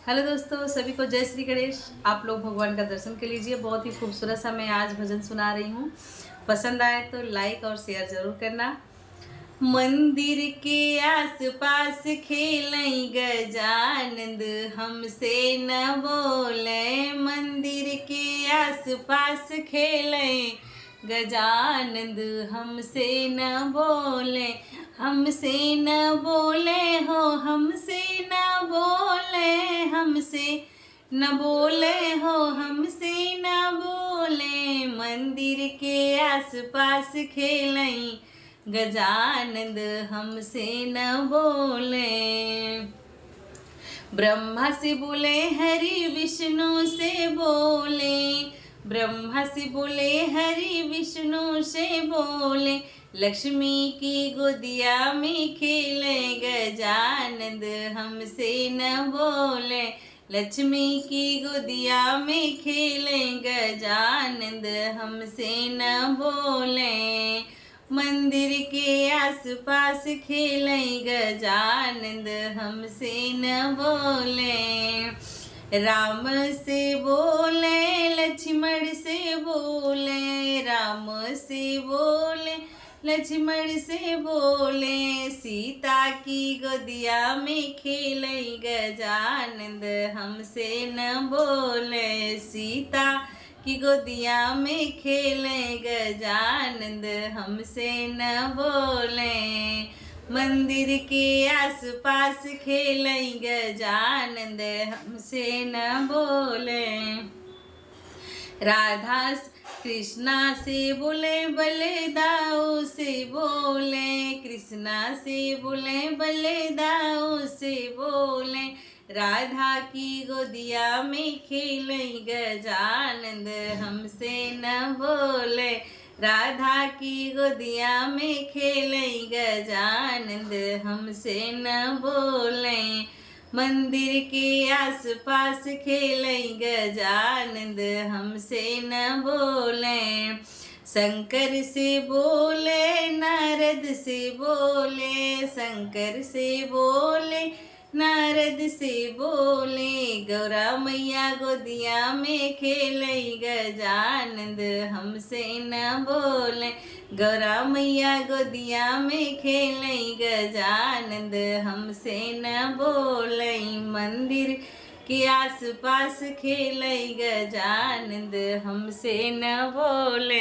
Hello दोस्तों, सभी को जय श्री गणेश। आप लोग भगवान का दर्शन कर लीजिए। बहुत ही खूबसूरत सा मैं आज भजन सुना रही हूँ। पसंद आए तो लाइक और शेयर जरूर करना। मंदिर के आसपास खेलई गजानंद, हमसे न बोले। मंदिर के आसपास खेलई गजानंद, हमसे न बोले। हमसे न बोले हो, हमसे न बोले। हमसे न बोले हो, हमसे न बोले। मंदिर के आसपास खेलई गजानंद, हमसे न बोले। ब्रह्मा से बोले हरि, विष्णु से बोले। ब्रह्मा से बोले हरि, विष्णु से बोले। लक्ष्मी की गोदिया में खेले गजानंद, हमसे न बोले। लक्ष्मी की गोदिया में खेले गजानंद, हमसे न बोले। मंदिर के आसपास खेले गजानंद, हमसे न बोले। राम से बोले, लक्ष्मण से बोले। राम से बोले, लक्ष्मण से बोले। सीता की गोदिया में खेले गजानंद, हमसे न बोले। सीता की गोदिया में खेले गजानंद, हमसे न बोले। मंदिर के आसपास खेले गजानंद, हमसे न बोले। राधा कृष्णा से बोले, बलदाऊ से बोले। कृष्णा से बोले, बलदाऊ से बोले। राधा की गोदिया में खेले गजानंद, हमसे न बोले। राधा की गोदिया में खेले गजानंद, हमसे न बोले। मंदिर के आसपास खेले गजानंद, हमसे न बोले। शंकर से बोले, नारद से बोले। शंकर से बोले, नारद से बोले। गौरा मैया गोदिया में खेले गजानंद, हमसे न बोले। गौरा मैया गोदिया में खेले गजानंद, हमसे न बोले। मंदिर के आसपास खेले गजानंद, हमसे न बोले।